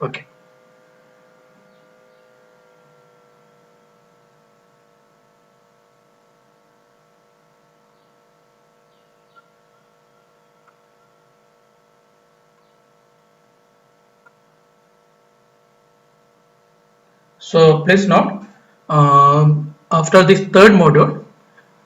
Okay. So please note, after this third module,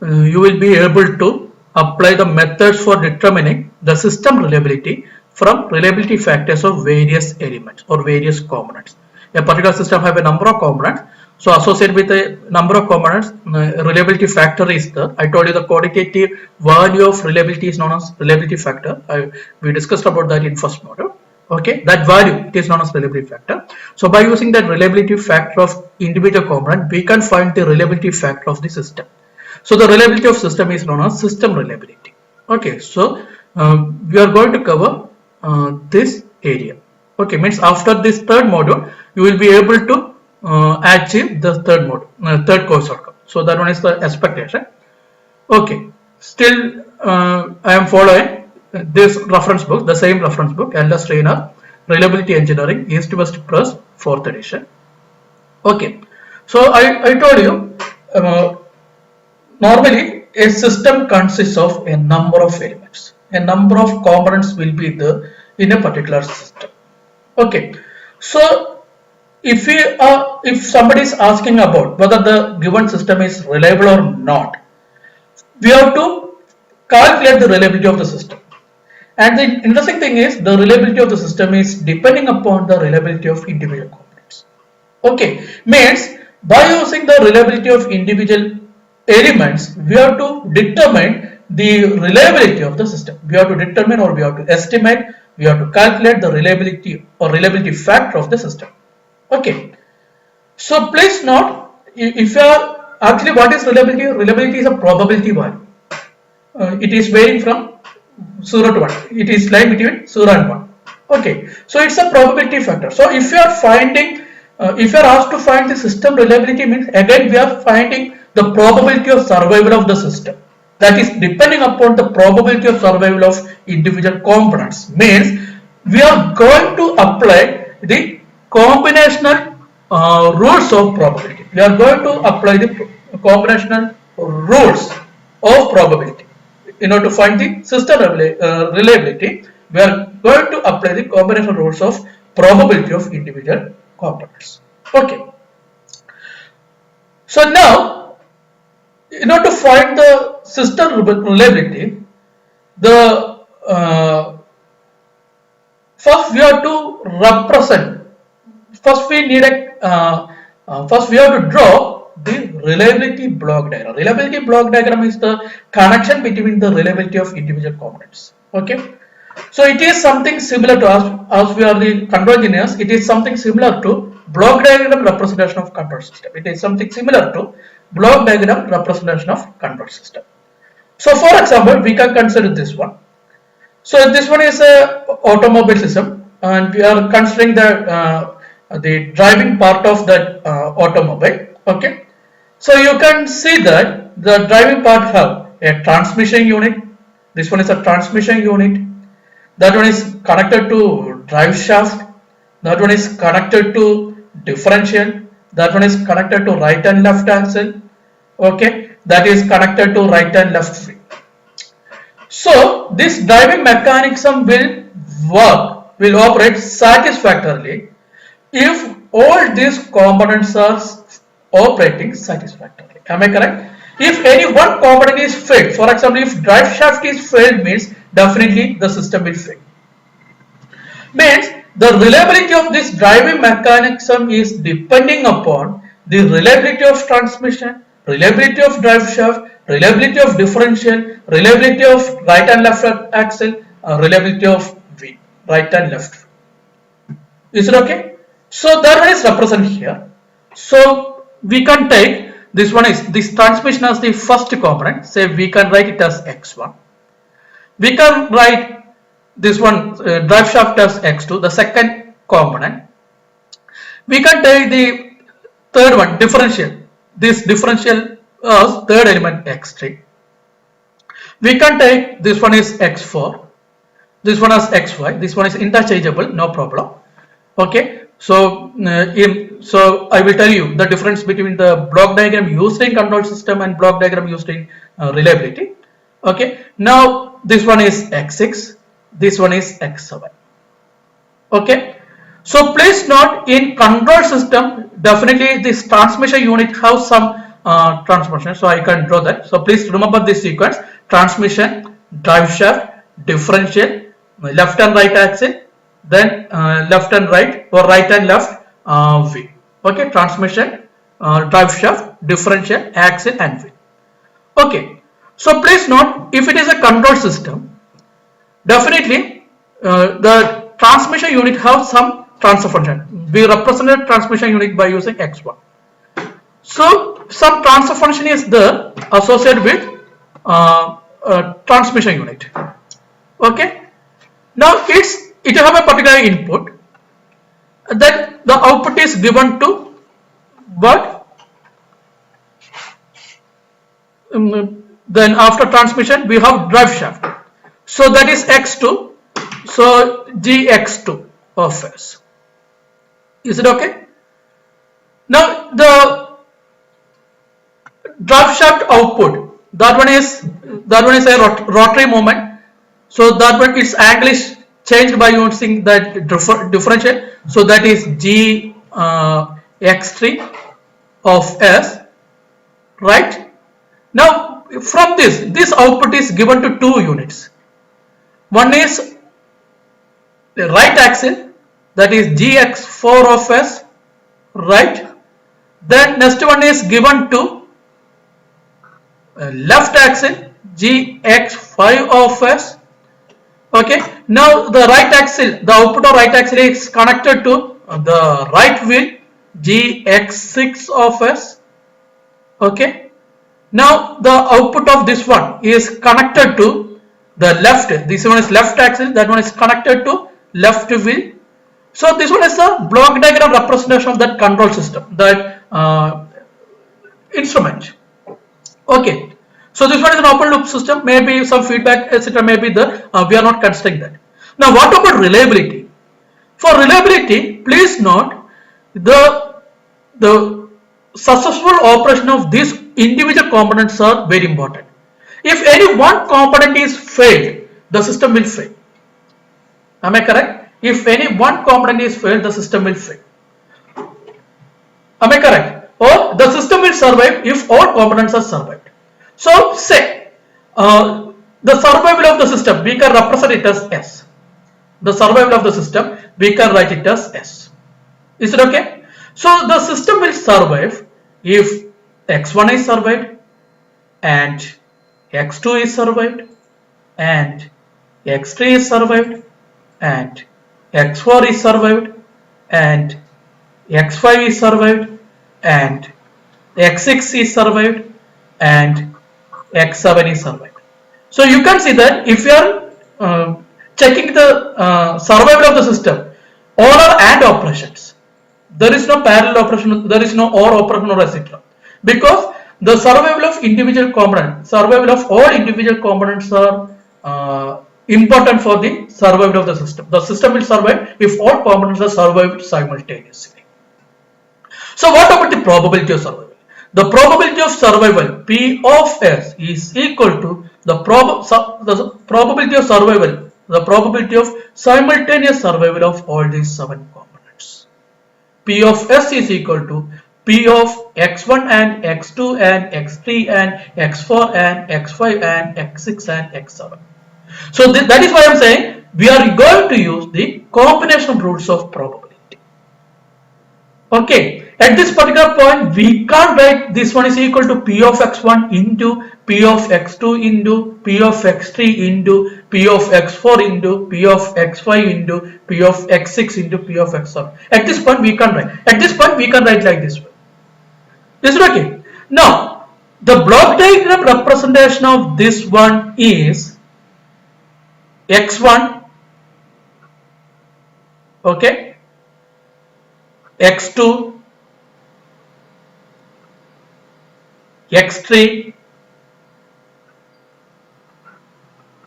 you will be able to apply the methods for determining the system reliability from reliability factors of various elements or various components. A particular system have a number of components. So associated with a number of components, reliability factor is there. I told you the quantitative value of reliability is known as reliability factor. We discussed about that in first module. Okay, that value it is known as reliability factor. So by using that reliability factor of individual component, we can find the reliability factor of the system. So the reliability of system is known as system reliability. Okay, so we are going to cover this area. Okay, means after this third module, you will be able to achieve the third module, third course outcome. So that one is the expectation. Okay, still I am following this reference book, the same reference book, LS Trainer, Reliability Engineering, East West Press, 4th edition. Okay, so I told you normally a system consists of a number of elements. A number of components will be there in a particular system. Okay, so if somebody is asking about whether the given system is reliable or not, we have to calculate the reliability of the system. And the interesting thing is the reliability of the system is depending upon the reliability of individual components. Okay, means by using the reliability of individual elements, we have to determine the reliability of the system. We have to determine or we have to estimate, we have to calculate the reliability or reliability factor of the system. Okay, so please note, if you are actually what is reliability? Reliability is a probability value. It is varying from 0 to 1. It is lying between 0 and 1. Okay, so it's a probability factor. So if you are finding, if you are asked to find the system reliability, means again we are finding the probability of survival of the system. That is depending upon the probability of survival of individual components. Means we are going to apply the combinational rules of probability. We are going to apply the combinational rules of probability. In order to find the system reliability, we are going to apply the combination rules of probability of individual components. Okay. So now, in order to find the system reliability, the first we have to represent. First we need first we have to draw the reliability block diagram. Reliability block diagram is the connection between the reliability of individual components. Okay, so it is something similar to as we are the control engineers. It is something similar to block diagram representation of control system. It is something similar to block diagram representation of control system. So for example, we can consider this one. So this one is a automobile system, and we are considering the driving part of that automobile. Okay, so you can see that the driving part have a transmission unit. This one is a transmission unit. That one is connected to drive shaft. That one is connected to differential. That one is connected to right and left axle. Okay, that is connected to right and left free. So this driving mechanism will operate satisfactorily if all these components are operating satisfactorily. Am I correct? If any one component is failed, for example, if drive shaft is failed, means definitely the system will fail. Means the reliability of this driving mechanism is depending upon the reliability of transmission, reliability of drive shaft, reliability of differential, reliability of right and left axle, reliability of right and left. Is it okay? So that one is represented here. So we can take this one is this transmission as the first component. Say we can write it as x1. We can write this one drive shaft as x2, the second component. We can take the third one differential. This differential as third element x3. We can take this one is x4. This one as xy. This one is interchangeable, no problem. Okay. So I will tell you the difference between the block diagram used in control system and block diagram used in reliability. Okay, now this one is x6, this one is x7. Okay, so please note, in control system definitely this transmission unit has some transmission, so I can draw that. So please remember this sequence: transmission, drive shaft, differential, left and right axle, then left and right or right and left wheel. Okay, transmission, drive shaft, differential, axle and wheel. Okay, so please note, if it is a control system, definitely the transmission unit have some transfer function. We represented transmission unit by using x1. So some transfer function is there associated with transmission unit. Okay. Now it have a particular input, then the output is given to what? Then after transmission we have drive shaft. So that is x2. So gx2 of s. Is it okay? Now the drive shaft output, that one is a rotary movement. So that one, its angle is changed by using that differential. So that is g x3 of s, right? Now from this output is given to two units. One is the right axle, that is gx4 of s, right? Then next one is given to left axle gx5 of s. Okay, now the right axle, the output of right axle is connected to the right wheel gx6 of s. Okay, now the output of this one is connected to the left, this one is left axle, that one is connected to left wheel. So this one is the block diagram representation of that control system, that instrument. Okay, so this one is an open loop system, maybe some feedback etc may be there, we are not considering that. Now what about reliability? For reliability, please note the successful operation of these individual components are very important. If any one component is failed, the system will fail. Am I correct? If any one component is failed, the system will fail. Am I correct? Or the system will survive if all components are survived. So say the survival of the system, we can represent it as S. The survival of the system, we can write it as S. Is it okay? So the system will survive if x1 is survived and x2 is survived and x3 is survived and x4 is survived and x5 is survived and x6 is survived and x7 is survived. So you can see that if you are checking the survival of the system, all are AND operations. There is no parallel operation, there is no OR operation or etc. Because the survival of individual components, survival of all individual components are important for the survival of the system. The system will survive if all components are survived simultaneously. So what about the probability of survival? The probability of survival P of S is equal to the probability of survival, the probability of simultaneous survival of all these 7 components. P of S is equal to P of x1 and x2 and x3 and x4 and x5 and x6 and x7. So that is why I am saying we are going to use the combination rules of probability. Okay, at this particular point we can't write this one is equal to P of x1 into P of x2 into P of x3 into P of x4 into P of x5 into P of x6 into P of x7. At this point we can't write. At this point we can write like this way. Is it okay? Now the block diagram representation of this one is x1, okay, x2, x3,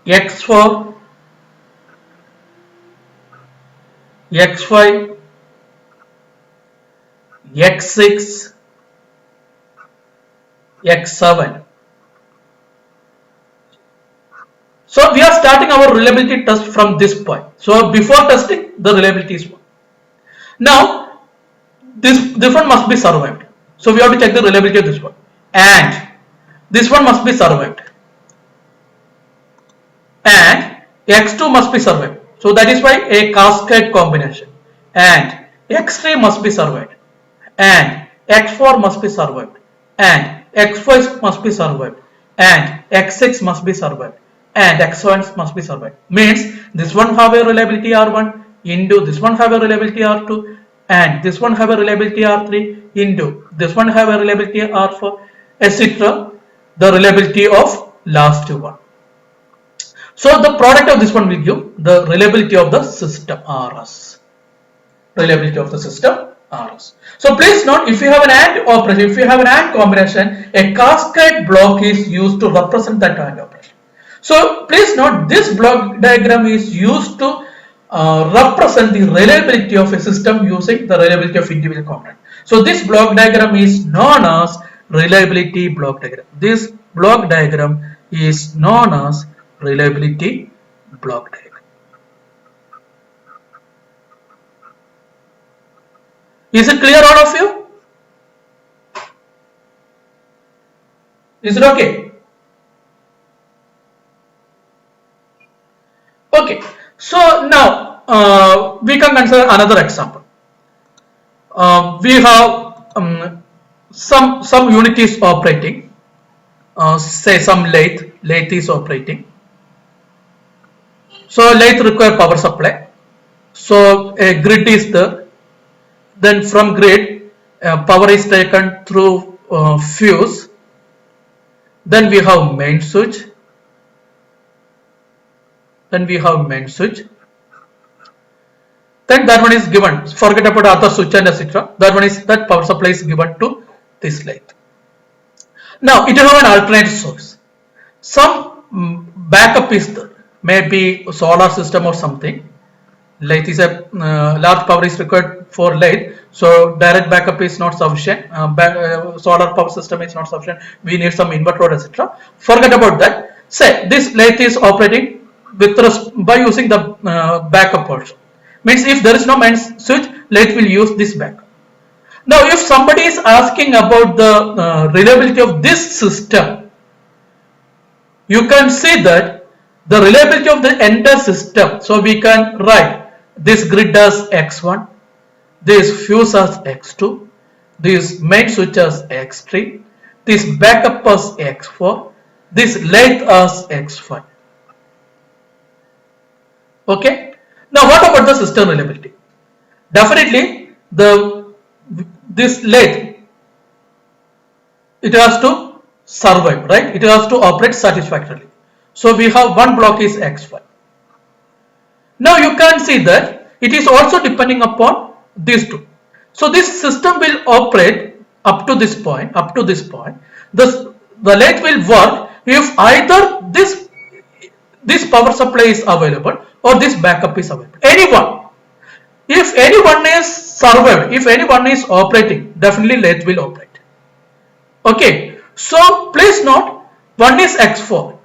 x4, x5, X6, X7. So we are starting our reliability test from this point. So before testing, the reliability is 1. Now this one must be survived. So we have to check the reliability of this one, and this one must be survived, and X2 must be survived. So that is why a cascade combination, and X3 must be survived, and X4 must be survived, and X5 must be survived, and X6 must be survived, and X7 must be survived. Means this one have a reliability R1 into this one have a reliability R2, and this one have a reliability R3 into this one have a reliability R4, etc. The reliability of last one. So the product of this one will give the reliability of the system RS. Reliability of the system RS. So please note, if you have an AND operation, if you have an AND combination, a cascade block is used to represent that AND operation. So please note, this block diagram is used to represent the reliability of a system using the reliability of individual component. So this block diagram is known as reliability block diagram. This block diagram is known as reliability block diagram. Is it clear, all of you? Is it okay? Okay. So now we can consider another example. We have some unit is operating. Say some lathe is operating. So lathe require power supply. So a grid is there. Then from grid, power is taken through fuse. Then we have main switch. Then that one is given. Forget about other switch and etc. That one is that power supply is given to this lathe. Now it have an alternate source. Some backup is there. Maybe solar system or something. Lathe is a large power is required for lathe, so direct backup is not sufficient. Solar power system is not sufficient. We need some inverter, etc. Forget about that. Say this lathe is operating with by using the backup also. Means if there is no main switch, lathe will use this backup. Now if somebody is asking about the reliability of this system, you can see that the reliability of the entire system. So we can write this grid as X1, this fuse as X2, this main switch as X3, this backup as X4, this lathe as X5. Okay. Now what about the system reliability? Definitely this lathe, it has to survive, right? It has to operate satisfactorily. So we have one block is X5. Now you can see that it is also depending upon these two. So this system will operate up to this point. The lathe will work if either this power supply is available or this backup is available. Anyone. If anyone is survived, if anyone is operating, definitely lathe will operate. Okay. So please note, one is X4.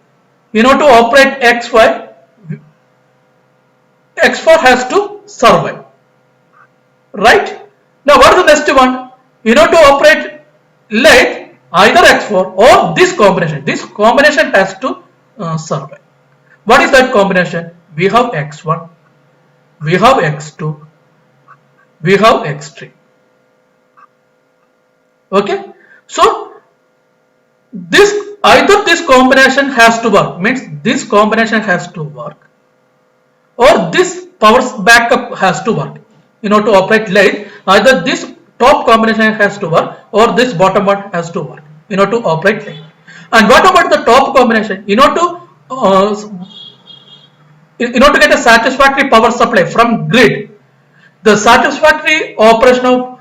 You know, to operate X5, X4 has to survive, right? Now what is the next one? You know, to operate lathe, either X4 or this combination has to survive. What is that combination? We have X1, we have X2, we have X3. Okay, so either this combination has to work, means this combination has to work, or this power backup has to work. You know, to operate lathe, either this top combination has to work or this bottom one has to work, you know, to operate lathe. And what about the top combination? You know, to get a satisfactory power supply from grid, the satisfactory operation of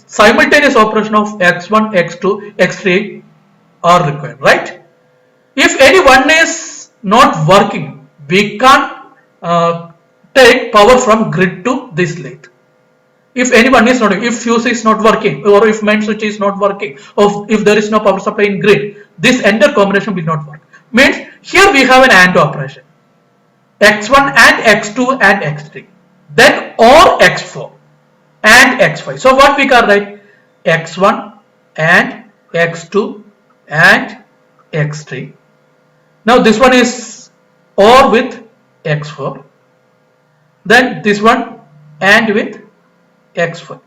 simultaneous operation of X1, X2, X3 are required, right? If any one is not working, we can't take power from grid to this lathe. if anyone is not, if fuse is not working, or if main switch is not working, or if there is no power supply in grid, this entire combination will not work. Means here we have an AND operation, x1 and x2 and x3, then or x4 and x5. So what we can write, x1 and x2 and x3. Now this one is or with x4, then this one and with x5.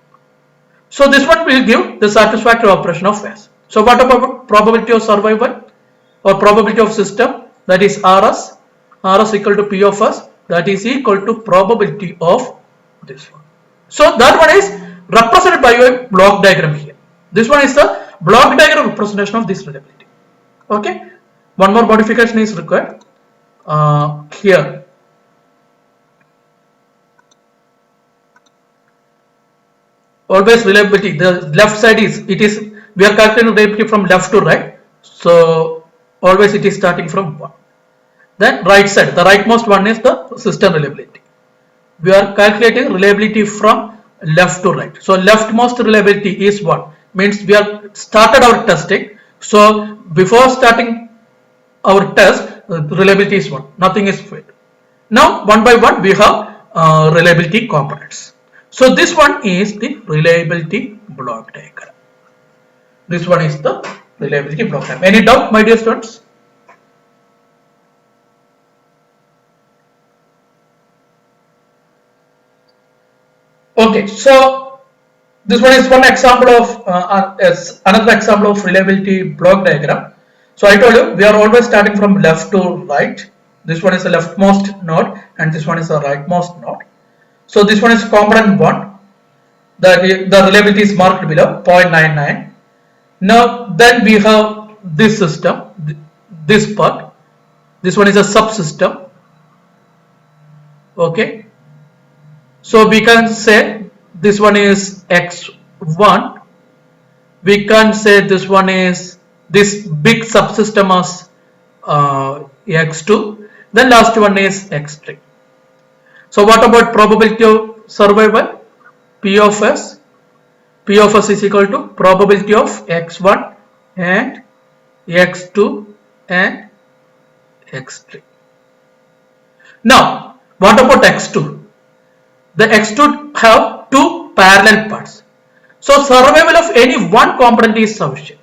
So this one will give the satisfactory operation of S. So what about probability of survival or probability of system? That is RS. RS equal to P of S. That is equal to probability of this one. So that one is represented by a block diagram here. This one is the block diagram representation of this reliability. Okay. One more modification is required here. Always reliability, the left side is, we are calculating reliability from left to right, so always it is starting from 1. Then right side, the rightmost one is the system reliability. We are calculating reliability from left to right. So leftmost reliability is 1, means we have started our testing. So before starting our test, reliability is 1, nothing is failed. Now one by one we have reliability components. So this one is the reliability block diagram. This one is the reliability block diagram. Any doubt, my dear students? Okay, so this one is one example of another example of reliability block diagram. So I told you we are always starting from left to right. This one is the leftmost node and this one is the rightmost node. So this one is component 1. The reliability is marked below 0.99. Now then we have this system, this part. This one is a subsystem. Okay. So we can say this one is x1. We can say this one is this big subsystem as x2. Then last one is x3. So what about probability of survival? P of S. P of S is equal to probability of x1 and x2 and x3. Now what about x2? The x2 have two parallel parts. So survival of any one component is sufficient.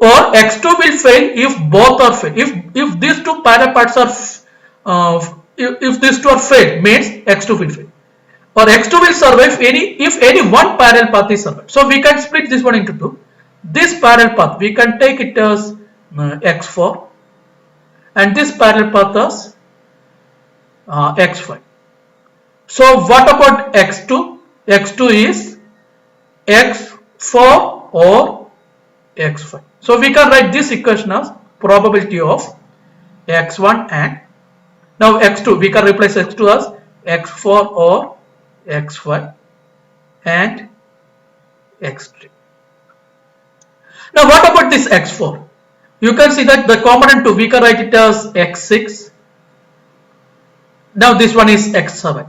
Or x2 will fail if both are failed. If these two parallel parts are if these two are failed, means x2 will fail. Or x2 will survive if any one parallel path is survived. So we can split this one into two. This parallel path we can take it as x4 and this parallel path as x5. So what about x2? x2 is x4 or x5. So we can write this equation as probability of x1 and now x2 we can replace x2 as x4 or x5 and x3. Now what about this x4? You can see that the component 2 we can write it as x6. Now this one is x7.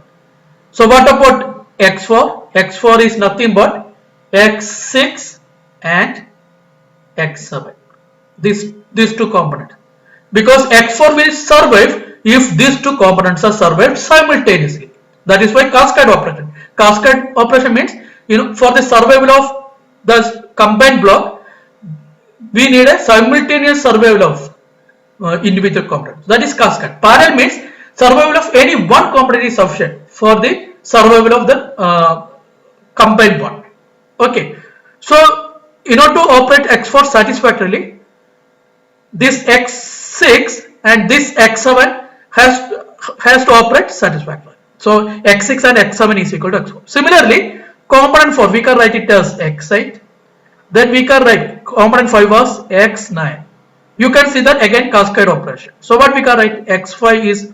So what about x4? x4 is nothing but x6 and x7. These two components. Because x4 will survive if these two components are survived simultaneously. That is why cascade operation. Cascade operation means, for the survival of the combined block, we need a simultaneous survival of individual components. That is cascade. Parallel means survival of any one component is sufficient for the survival of the combined one. Okay. So in order to operate x4 satisfactorily, this x6 and this x7 has to operate satisfactorily. So x6 and x7 is equal to x4. Similarly, component 4 we can write it as x8. Then we can write component 5 as x9. You can see that again cascade operation. So what we can write, x5 is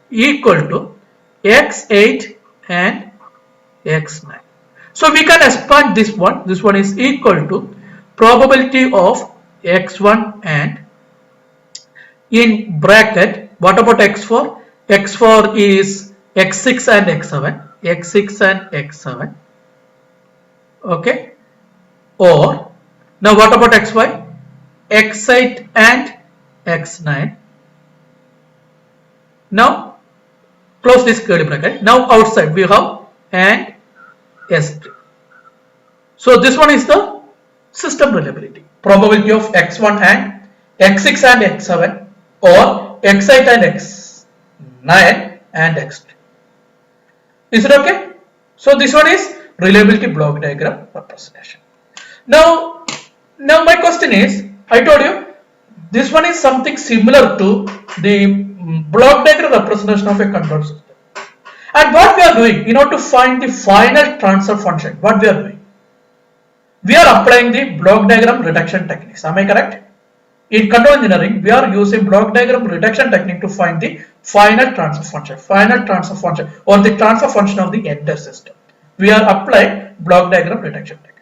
equal to x8 and x9. So we can expand this one. This one is equal to probability of x1 and in bracket what about x4? x4 is x6 and x7. x6 and x7. Okay, or now what about xy? x8 and x9. Now close this curly bracket. Now outside we have and s3. So this one is the system reliability, probability of x1 and x6 and x7, or x8 and x9 and x3. Is it okay? So this one is reliability block diagram representation. Now my question is, I told you this one is something similar to the block diagram representation of a control system. And what we are doing in order to find the final transfer function, what we are doing? We are applying the block diagram reduction techniques. Am I correct? In control engineering, we are using block diagram reduction technique to find the final transfer function, or the transfer function of the entire system. We are applying block diagram reduction technique.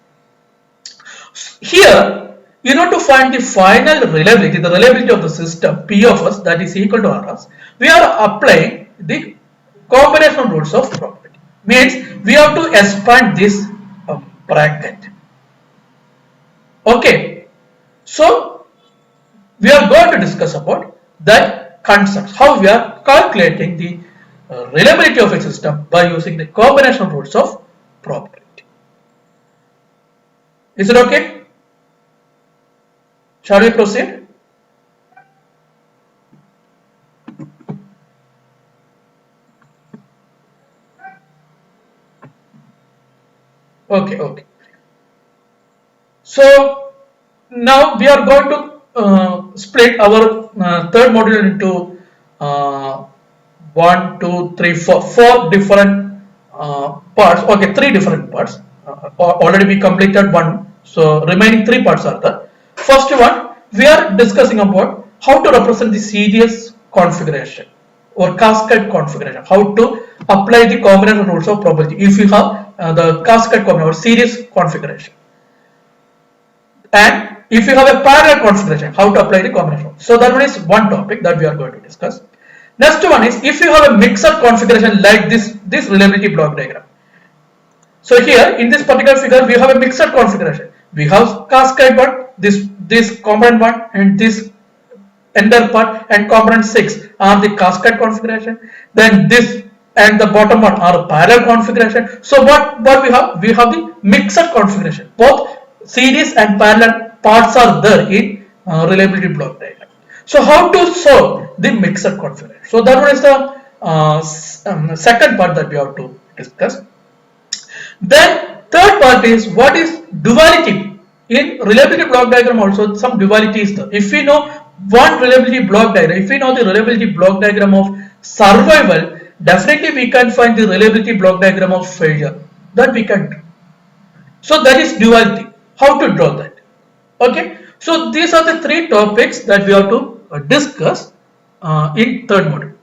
Here, in order to find the final reliability, the reliability of the system P of s, that is equal to Rs, we are applying the combination rules of probability. Means we have to expand this bracket. Okay, so we are going to discuss about that concepts, how we are calculating the reliability of a system by using the combination rules of probability. Is it okay? Shall we proceed? Okay. So now we are going to split our third module into 1, 2, 3, 4, 4 different parts. Okay, 3 different parts. Already we completed one, so remaining 3 parts are there. First one, we are discussing about how to represent the series configuration or cascade configuration, how to apply the combination rules of probability if you have the cascade combination or series configuration, and if you have a parallel configuration, how to apply the combination. So that one is one topic that we are going to discuss. Next one is if you have a mixed configuration like this reliability block diagram. So here in this particular figure we have a mixed configuration. We have cascade part, this component 1 and this ender part, and component 6 are the cascade configuration. Then this and the bottom one are parallel configuration. So what we have? We have the mixed configuration. Both series and parallel parts are there in reliability block diagram. So how to solve the mixed configuration? So that one is the second part that we have to discuss. Then third part is what is duality. In reliability block diagram also some duality is there. If we know one reliability block diagram, if we know the reliability block diagram of survival, definitely we can find the reliability block diagram of failure. That we can do. So that is duality. How to draw that? Okay. So these are the 3 topics that we have to discuss in third module.